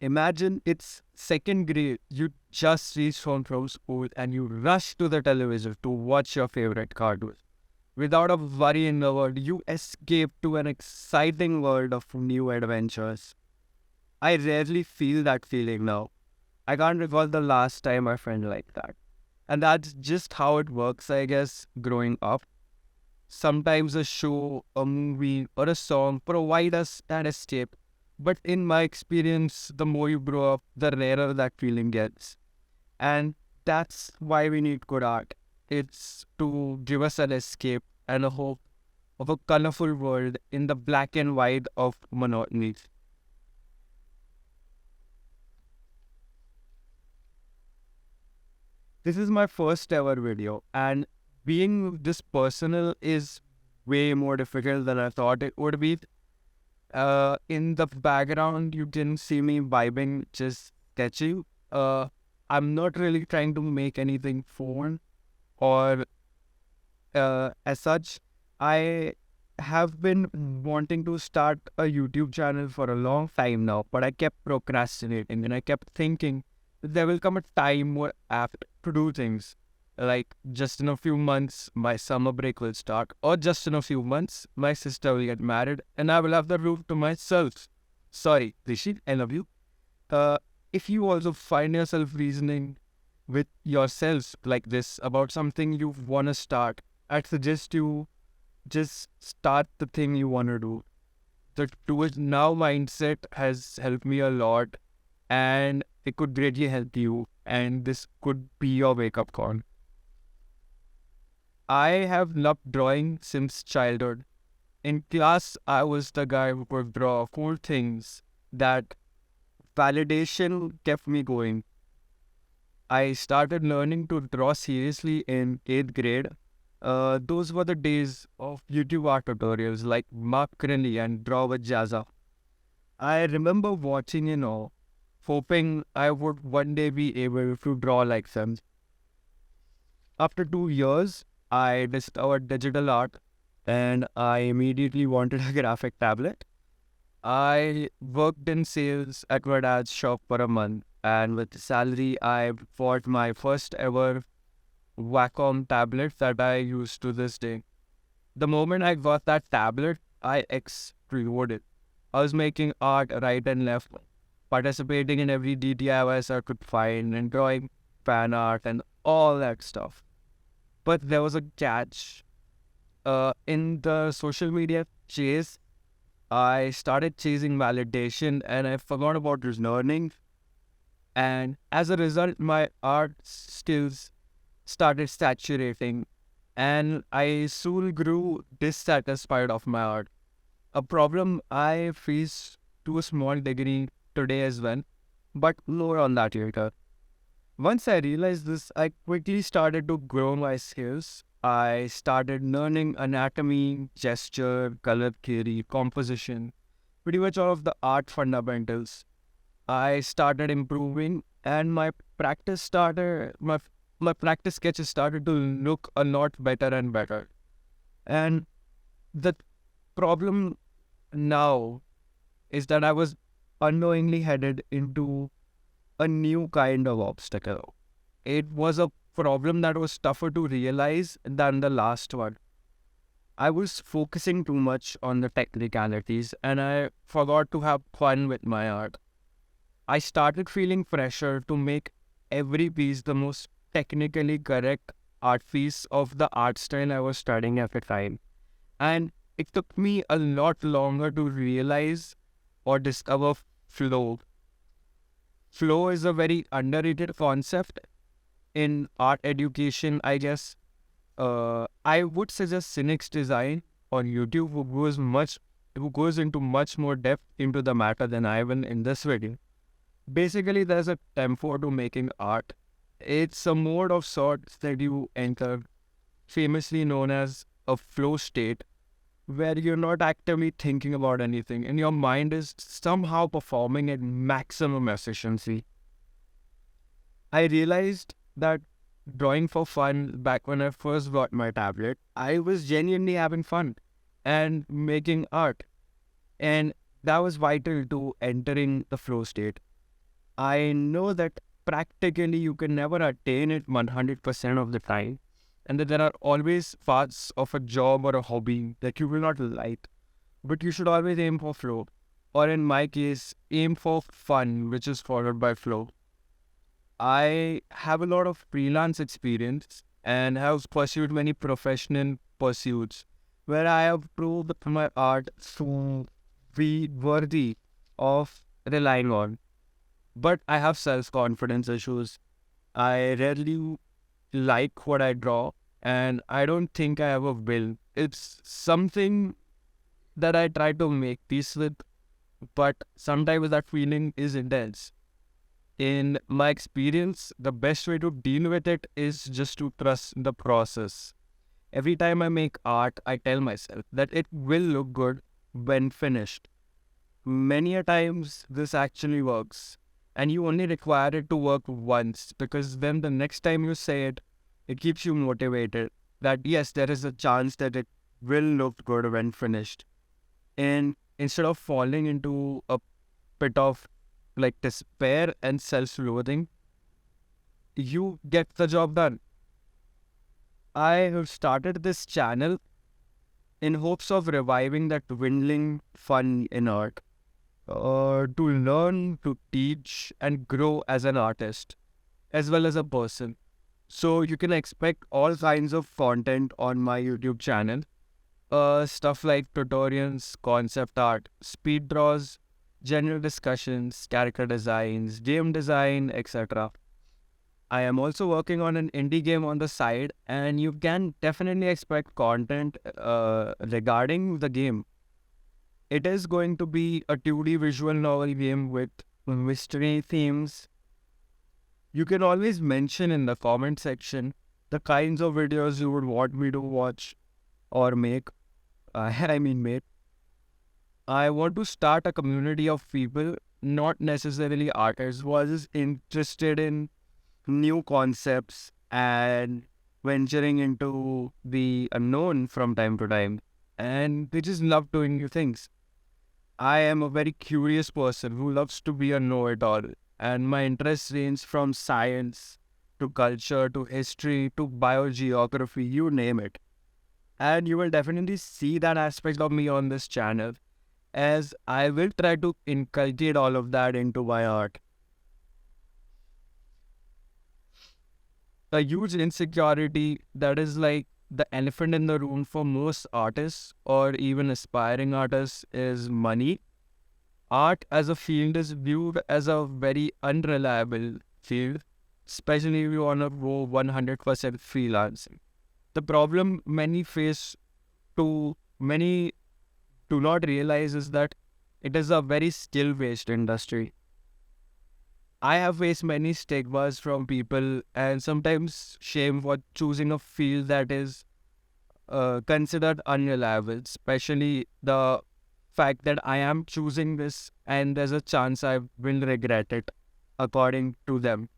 Imagine it's second grade. You just reached home from school and you rush to the television to watch your favorite cartoon. Without a worry in the world, you escape to an exciting world of new adventures. I rarely feel that feeling now. I can't recall the last time I felt like that. And that's just how it works, I guess, growing up. Sometimes a show, a movie, or a song provide us that escape. But in my experience, the more you grow up, the rarer that feeling gets. And that's why we need good art. It's to give us an escape and a hope of a colorful world in the black and white of monotony. This is my first ever video, and being this personal is way more difficult than I thought it would be. In the background, you can see me vibing, just sketching. I'm not really trying to make anything fun or as such. I have been wanting to start a YouTube channel for a long time now, but I kept procrastinating and I kept thinking that there will come a time where I have to do things. Like just in a few months, my summer break will start, or just in a few months, my sister will get married and I will have the room to myself. Sorry, Rishi, I love you. Uh, if you also find yourself reasoning with yourself like this about something you want to start, I'd suggest you just start the thing you want to do. The do it now mindset has helped me a lot, and it could greatly help you. And this could be your wake up call. I have loved drawing since childhood. In class, I was the guy who could draw cool things. That validation kept me going. I started learning to draw seriously in 8th grade. Those were the days of YouTube art tutorials like Mark Crinley and Draw with Jazza. I remember watching in awe, hoping I would one day be able to draw like them. After 2 years, I discovered digital art and I immediately wanted a graphic tablet. I worked in sales at my dad's shop for a month, and with the salary, I bought my first ever Wacom tablet that I use to this day. The moment I got that tablet, I exploded. I was making art right and left, participating in every DIY I could find, and drawing fan art and all that stuff. But there was a catch. In the social media chase, I started chasing validation and I forgot about learning. And as a result, my art skills started saturating and I soon grew dissatisfied of my art. A problem I face to a small degree today as well, but more on that later. Once I realized this, I quickly started to grow my skills. I started learning anatomy, gesture, color theory, composition, pretty much all of the art fundamentals. I started improving and my practice sketches started to look a lot better and better. And the problem now is that I was unknowingly headed into a new kind of obstacle. It was a problem that was tougher to realize than the last one. I was focusing too much on the technicalities and I forgot to have fun with my art. I started feeling pressure to make every piece the most technically correct art piece of the art style I was studying at the time. And it took me a lot longer to realize or discover flow. Flow is a very underrated concept in art education, I guess. I would suggest Cynic's Design on YouTube, who goes into much more depth into the matter than I will in this video. Basically, there's a tempo to making art. It's a mode of sorts that you enter, famously known as a flow state, where you're not actively thinking about anything and your mind is somehow performing at maximum efficiency. I realized that drawing for fun back when I first got my tablet, I was genuinely having fun and making art. And that was vital to entering the flow state. I know that practically you can never attain it 100% of the time, and that there are always parts of a job or a hobby that you will not like, but you should always aim for flow. Or in my case, aim for fun, which is followed by flow. I have a lot of freelance experience and have pursued many professional pursuits where I have proved my art to be worthy of relying on. But I have self confidence issues. I rarely like what I draw, and I don't think I ever will. It's something that I try to make peace with, but sometimes that feeling is intense. In my experience, the best way to deal with it is just to trust the process. Every time I make art, I tell myself that it will look good when finished. Many a times, this actually works, and you only require it to work once because then the next time you say it, it keeps you motivated that yes, there is a chance that it will look good when finished. And instead of falling into a pit of like despair and self-loathing, you get the job done. I have started this channel in hopes of reviving that dwindling fun in art, to learn, to teach, and grow as an artist, as well as a person. So you can expect all kinds of content on my YouTube channel. Stuff like tutorials, concept art, speed draws, general discussions, character designs, game design, etc. I am also working on an indie game on the side, and you can definitely expect content regarding the game. It is going to be a 2D visual novel game with mystery themes. You can always mention in the comment section the kinds of videos you would want me to watch or make. I mean, make. I want to start a community of people, not necessarily artists, who are just interested in new concepts and venturing into the unknown from time to time. And they just love doing new things. I am a very curious person who loves to be a know-it-all, and my interests range from science to culture to history to biogeography, you name it. And you will definitely see that aspect of me on this channel, as I will try to inculcate all of that into my art. A huge insecurity that is like the elephant in the room for most artists or even aspiring artists is money. Art as a field is viewed as a very unreliable field, especially if you want to go 100% freelancing. The problem many do not realize is that it is a very skill based industry. I have faced many stigmas from people and sometimes shame for choosing a field that is considered unreliable, especially the fact that I am choosing this and there's a chance I will regret it, according to them.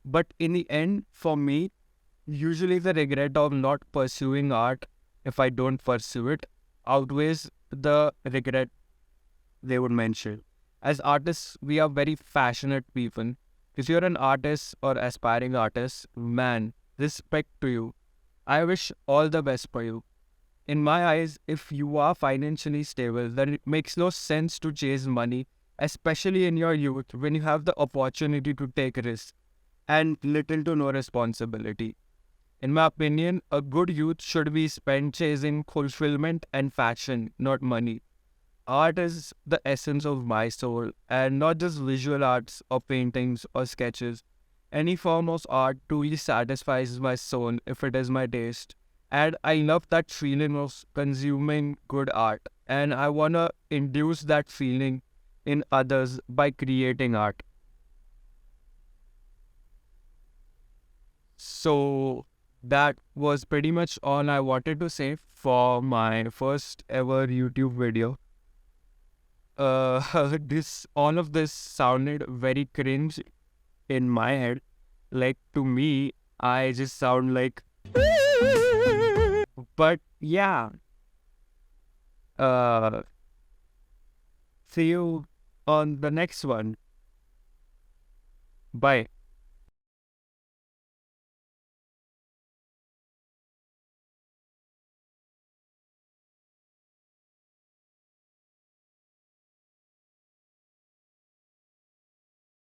But in the end, for me, usually the regret of not pursuing art, if I don't pursue it, outweighs the regret they would mention. As artists, we are very passionate people. If you're an artist or aspiring artist, man, respect to you. I wish all the best for you. In my eyes, if you are financially stable, then it makes no sense to chase money, especially in your youth when you have the opportunity to take risks and little to no responsibility. In my opinion, a good youth should be spent chasing fulfillment and fashion, not money. Art is the essence of my soul, and not just visual arts or paintings or sketches. Any form of art truly satisfies my soul if it is my taste. And I love that feeling of consuming good art. And I want to induce that feeling in others by creating art. So that was pretty much all I wanted to say for my first ever YouTube video. This all of this sounded very cringe in my head. Like to me, I just sound like. But yeah, uh, see you on the next one. Bye.